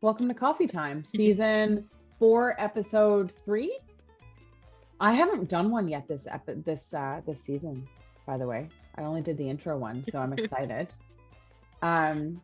Welcome to Coffee Time, season 4, episode 3. I haven't done one yet this season, by the way. I only did the intro one, so I'm excited. And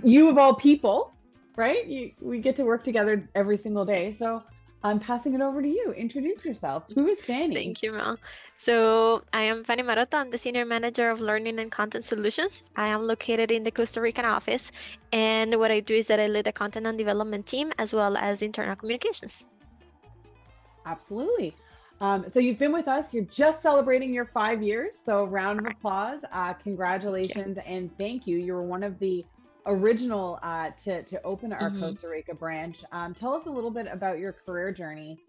you of all people, right? We get to work together every single day. So I'm passing it over to you. Introduce yourself. Who is Fanny? Thank you, Mel. So I am Fanny Maroto. I'm the Senior Manager of Learning and Content Solutions. I am located in the Costa Rican office. And what I do is that I lead the content and development team as well as internal communications. Absolutely. So you've been with us. You're just celebrating your 5 years. So round of applause. Congratulations and thank you. You were one of the original to open our Costa Rica branch. Tell us a little bit about your career journey.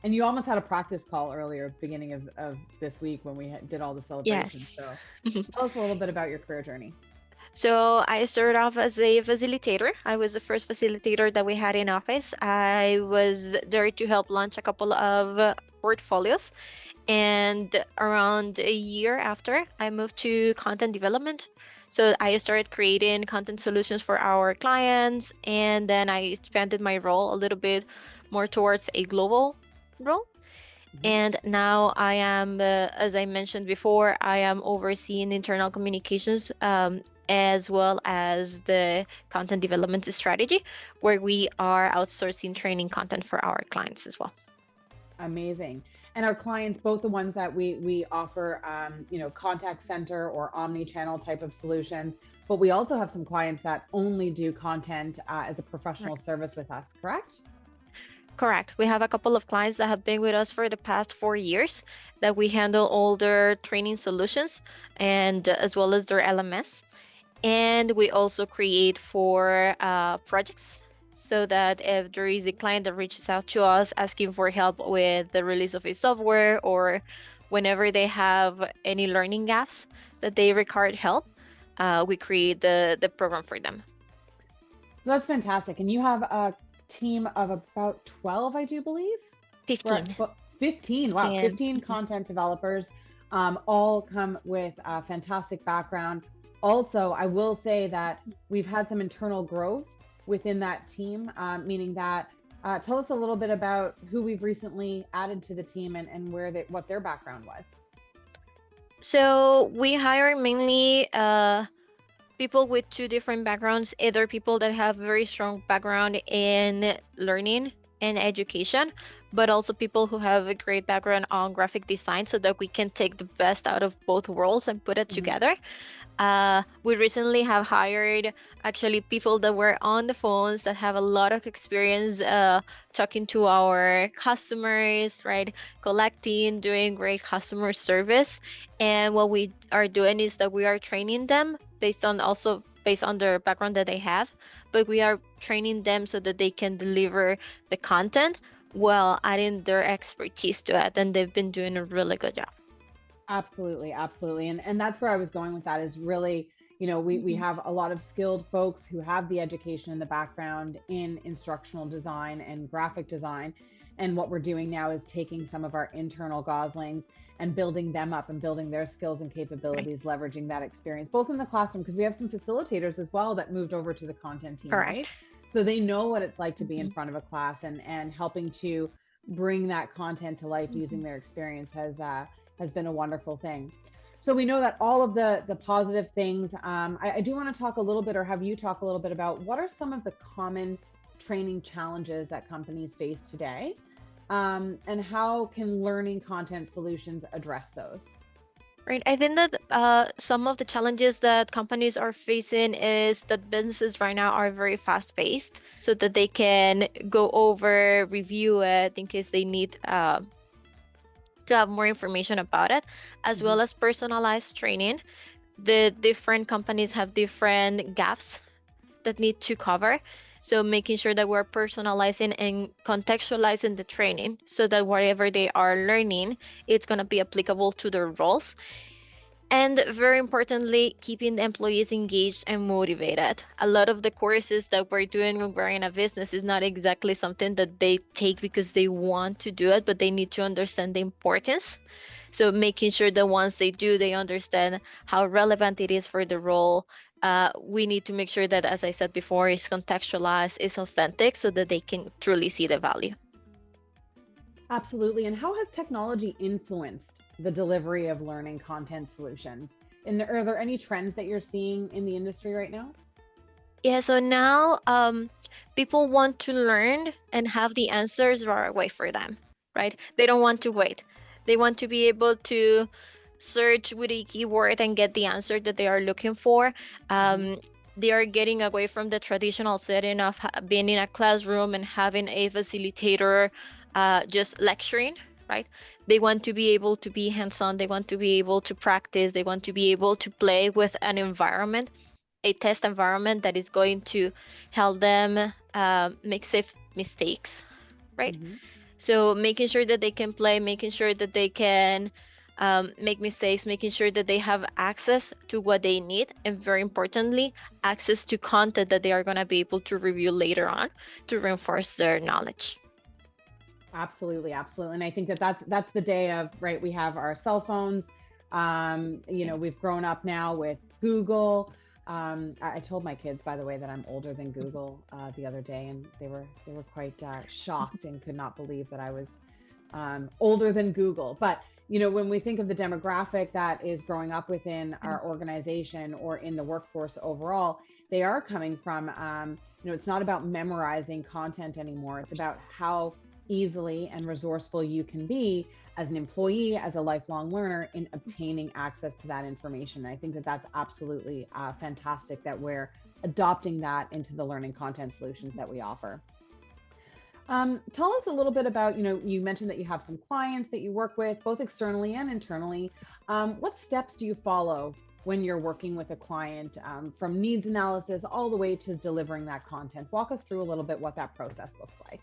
And you almost had a practice call earlier, beginning of this week when we did all the celebrations. Yes. So tell us a little bit about your career journey. So I started off as a facilitator. I was the first facilitator that we had in office. I was there to help launch a couple of portfolios. And around a year after, I moved to content development. So I started creating content solutions for our clients, and then I expanded my role a little bit more towards a global role. And now I am, as I mentioned before, I am overseeing internal communications as well as the content development strategy, where we are outsourcing training content for our clients as well. Amazing. And our clients, both the ones that we offer, contact center or omni-channel type of solutions, but we also have some clients that only do content as a professional service with us, correct? Correct. We have a couple of clients that have been with us for the past 4 years that we handle all their training solutions and as well as their LMS. And we also create for projects, so that if there is a client that reaches out to us asking for help with the release of a software or whenever they have any learning gaps that they require help, we create the program for them. So that's fantastic. And you have a team of about 12, I do believe? 15. 15. Wow, 15 content developers, all come with a fantastic background. Also, I will say that we've had some internal growth within that team, meaning that tell us a little bit about who we've recently added to the team and what their background was. So we hire mainly people with 2 different backgrounds, either people that have very strong background in learning and education, but also people who have a great background on graphic design, so that we can take the best out of both worlds and put it together. We recently have hired actually people that were on the phones that have a lot of experience talking to our customers, right? Collecting, doing great customer service. And what we are doing is that we are training them based on their background that they have, but we are training them so that they can deliver the content while adding their expertise to it. And they've been doing a really good job. Absolutely. And that's where I was going with that, is really, we have a lot of skilled folks who have the education and the background in instructional design and graphic design. And what we're doing now is taking some of our internal goslings and building them up and building their skills and capabilities, leveraging that experience, both in the classroom, because we have some facilitators as well that moved over to the content team, right? So they know what it's like to be in front of a class and helping to bring that content to life using their experience has been a wonderful thing. So we know that all of the positive things, I do want to talk a little bit, or have you talk a little bit about what are some of the common training challenges that companies face today, and how can learning content solutions address those? Right. I think that some of the challenges that companies are facing is that businesses right now are very fast paced, so that they can go over, review it in case they need to have more information about it, as well as personalized training. The different companies have different gaps that need to cover. So making sure that we're personalizing and contextualizing the training so that whatever they are learning, it's going to be applicable to their roles. And very importantly, keeping the employees engaged and motivated. A lot of the courses that we're doing when we're in a business is not exactly something that they take because they want to do it, but they need to understand the importance. So making sure that once they do, they understand how relevant it is for the role. We need to make sure that, as I said before, is contextualized, is authentic, so that they can truly see the value. Absolutely. And how has technology influenced the delivery of learning content solutions? And are there any trends that you're seeing in the industry right now? Yeah, so now people want to learn and have the answers right away for them, right? They don't want to wait. They want to be able to search with a keyword and get the answer that they are looking for. They are getting away from the traditional setting of being in a classroom and having a facilitator just lecturing, right? They want to be able to be hands-on. They want to be able to practice. They want to be able to play with an environment, a test environment that is going to help them make safe mistakes, right? So making sure that they can play, making sure that they can make mistakes, making sure that they have access to what they need, and very importantly, access to content that they are going to be able to review later on to reinforce their knowledge. Absolutely, absolutely. And I think that that's the day of, right, we have our cell phones. We've grown up now with Google. I told my kids, by the way, that I'm older than Google the other day, and they were quite shocked and could not believe that I was older than Google. But when we think of the demographic that is growing up within our organization or in the workforce overall, they are coming from, it's not about memorizing content anymore. It's about how easily and resourceful you can be as an employee, as a lifelong learner, in obtaining access to that information. And I think that that's absolutely fantastic that we're adopting that into the learning content solutions that we offer. Tell us a little bit about, you mentioned that you have some clients that you work with, both externally and internally. What steps do you follow when you're working with a client, from needs analysis all the way to delivering that content? Walk us through a little bit what that process looks like.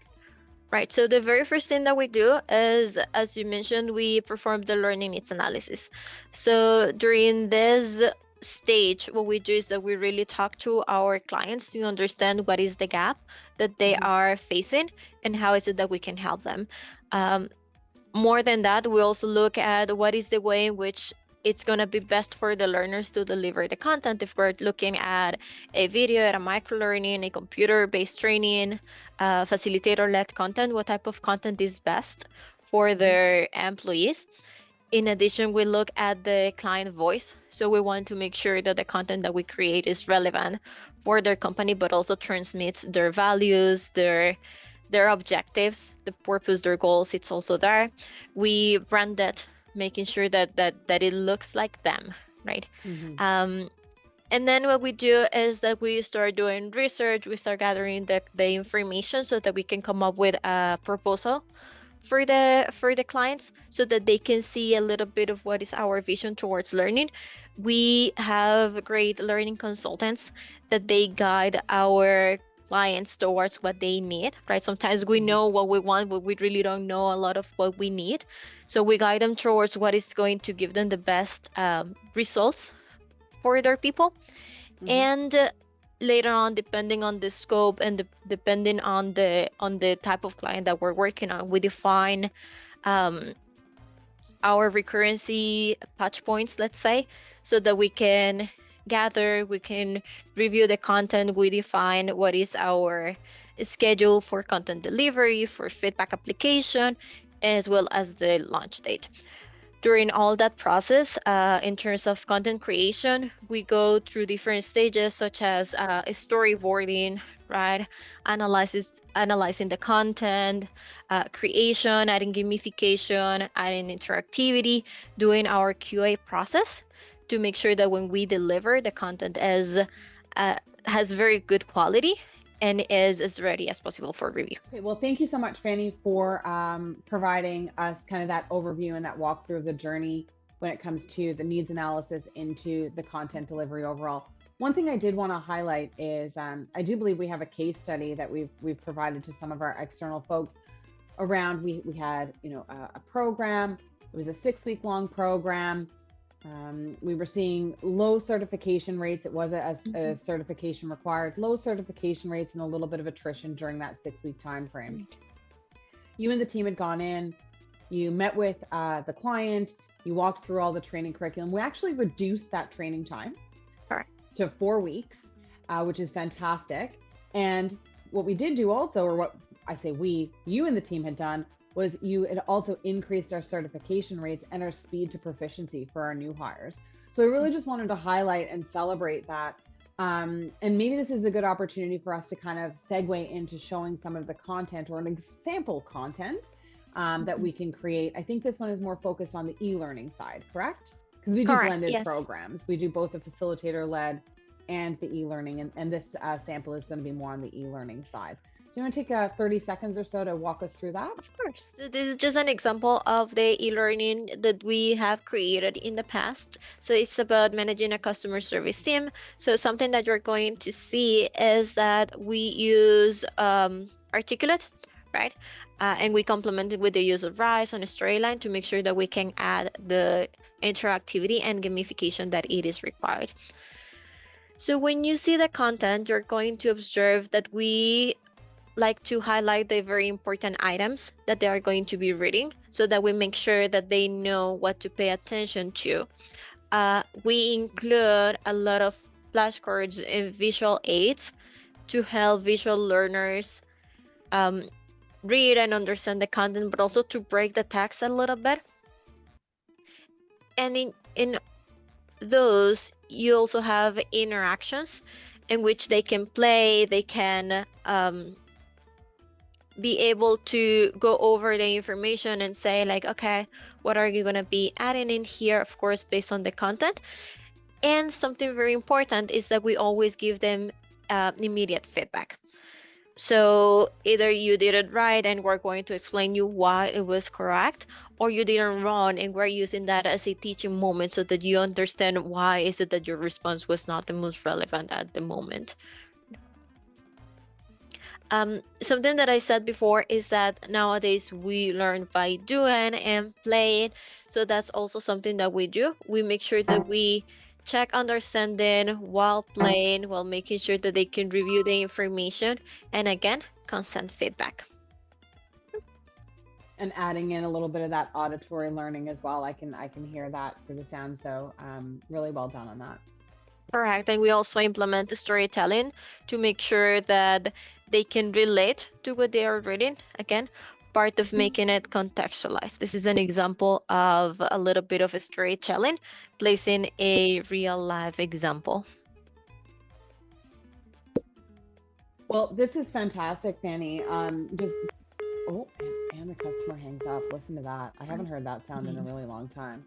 Right. So the very first thing that we do is, as you mentioned, we perform the learning needs analysis. So during this stage, what we do is that we really talk to our clients to understand what is the gap that they are facing and how is it that we can help them. More than that, we also look at what is the way in which it's going to be best for the learners to deliver the content. If we're looking at a video, at a micro-learning, a computer-based training, facilitator-led content, what type of content is best for their employees. In addition, we look at the client voice. So we want to make sure that the content that we create is relevant for their company, but also transmits their values, their objectives, the purpose, their goals. It's also there. We brand it, making sure that it looks like them, right? And then what we do is that we start doing research. We start gathering the information so that we can come up with a proposal for the clients, so that they can see a little bit of what is our vision towards learning. We have great learning consultants that they guide our clients towards what they need, right? Sometimes we know what we want, but we really don't know a lot of what we need. So we guide them towards what is going to give them the best results for their people. And later on, depending on the scope and depending on the type of client that we're working on, we define our recurrency touch points, let's say, so that we can gather, we can review the content, we define what is our schedule for content delivery, for feedback application, as well as the launch date. During all that process, in terms of content creation, we go through different stages, such as storyboarding, right? Analyzing the content, creation, adding gamification, adding interactivity, doing our QA process to make sure that when we deliver, the content has very good quality and is as ready as possible for review. Okay, well, thank you so much, Fanny, for providing us kind of that overview and that walkthrough of the journey when it comes to the needs analysis into the content delivery overall. One thing I did want to highlight is I do believe we have a case study that we've provided to some of our external folks around. We had a program. It was a 6-week-long program. We were seeing low certification rates. It was a certification required, low certification rates, and a little bit of attrition during that 6-week time frame. You and the team had gone in, you met with the client, You walked through all the training curriculum. We actually reduced that training time Correct. to 4 weeks, which is fantastic. And what we did do also, or what I say we, you and the team had done, was you had also increased our certification rates and our speed to proficiency for our new hires. So I really just wanted to highlight and celebrate that. And maybe this is a good opportunity for us to kind of segue into showing some of the content or an example content that we can create. I think this one is more focused on the e-learning side, correct? Because we do Correct. blended Yes. programs. We do both the facilitator-led and the e-learning, and this sample is going to be more on the e-learning side. So you want to take 30 seconds or so to walk us through that? Of course. So this is just an example of the e-learning that we have created in the past. So it's about managing a customer service team. So something that you're going to see is that we use Articulate, right? And we complement it with the use of Rise on a storyline to make sure that we can add the interactivity and gamification that it is required. So when you see the content, you're going to observe that we like to highlight the very important items that they are going to be reading so that we make sure that they know what to pay attention to. We include a lot of flashcards and visual aids to help visual learners read and understand the content, but also to break the text a little bit. And in those, you also have interactions in which they can play, they can be able to go over the information and say like, okay, what are you going to be adding in here, of course, based on the content. And something very important is that we always give them immediate feedback. So either you did it right and we're going to explain you why it was correct, or you didn't wrong and we're using that as a teaching moment so that you understand why is it that your response was not the most relevant at the moment. Something that I said before is that nowadays we learn by doing and playing. So that's also something that we do. We make sure that we check understanding while playing, while making sure that they can review the information, and again, constant feedback. And adding in a little bit of that auditory learning as well. I can hear that through the sound. So really well done on that. Correct. And we also implement the storytelling to make sure that they can relate to what they are reading. Again, part of making it contextualized. This is an example of a little bit of a storytelling, placing a real life example. Well, this is fantastic, Fanny. And the customer hangs up. Listen to that. I haven't heard that sound in a really long time.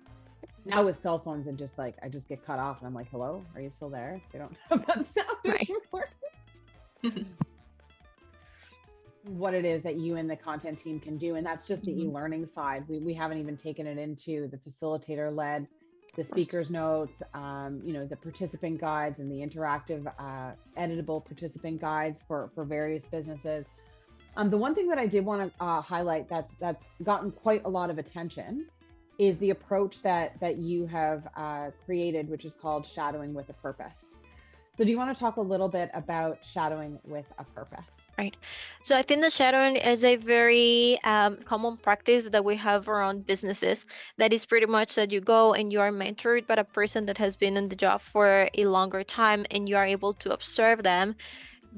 Now with cell phones and just like I just get cut off and I'm like, hello, are you still there? They don't have that sound anymore. What it is that you and the content team can do, and that's just the e-learning side. We haven't even taken it into the facilitator led, the speaker's notes, the participant guides and the interactive editable participant guides for various businesses. The one thing that I did want to highlight that's gotten quite a lot of attention is the approach that you have created, which is called shadowing with a purpose. So do you want to talk a little bit about shadowing with a purpose? Right. So I think the shadowing is a very common practice that we have around businesses. That is pretty much that you go and you are mentored by a person that has been in the job for a longer time and you are able to observe them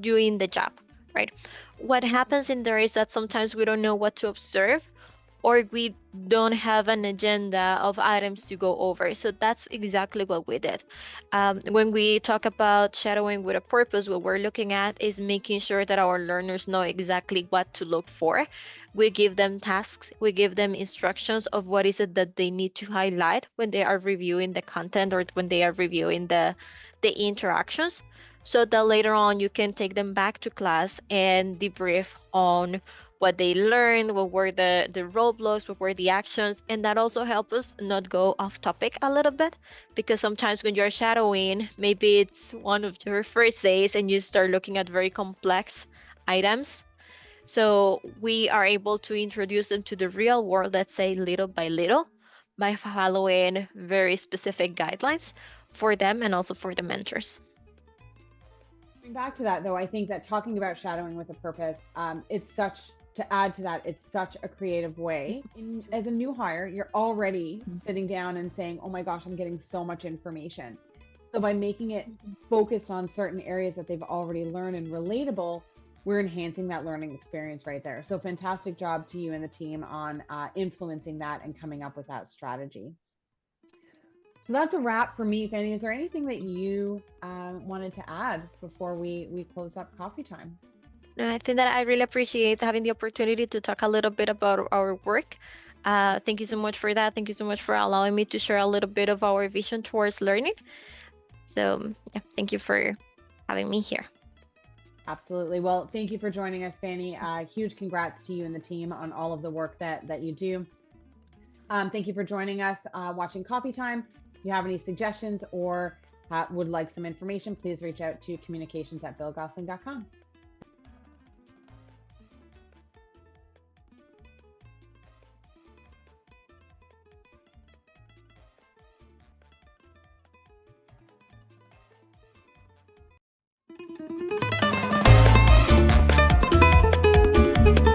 doing the job, right? What happens in there is that sometimes we don't know what to observe, or we don't have an agenda of items to go over. So that's exactly what we did. When we talk about shadowing with a purpose, what we're looking at is making sure that our learners know exactly what to look for. We give them tasks, we give them instructions of what is it that they need to highlight when they are reviewing the content or when they are reviewing the interactions, so that later on you can take them back to class and debrief on what they learned, what were the roadblocks, what were the actions, and that also helps us not go off topic a little bit, because sometimes when you're shadowing, maybe it's one of your first days and you start looking at very complex items. So we are able to introduce them to the real world, let's say little by little, by following very specific guidelines for them and also for the mentors. Back to that though, I think that talking about shadowing with a purpose, it's such to add to that, it's such a creative way. As a new hire, you're already sitting down and saying, oh my gosh, I'm getting so much information. So by making it focused on certain areas that they've already learned and relatable, we're enhancing that learning experience right there. So fantastic job to you and the team on influencing that and coming up with that strategy. So that's a wrap for me, Fanny. Is there anything that you wanted to add before we close up coffee time? No, I think that I really appreciate having the opportunity to talk a little bit about our work. Thank you so much for that. Thank you so much for allowing me to share a little bit of our vision towards learning. So yeah, thank you for having me here. Absolutely. Well, thank you for joining us, Fanny. Huge congrats to you and the team on all of the work that you do. Thank you for joining us, watching Coffee Time. If you have any suggestions or would like some information, please reach out to communications@billgosling.com.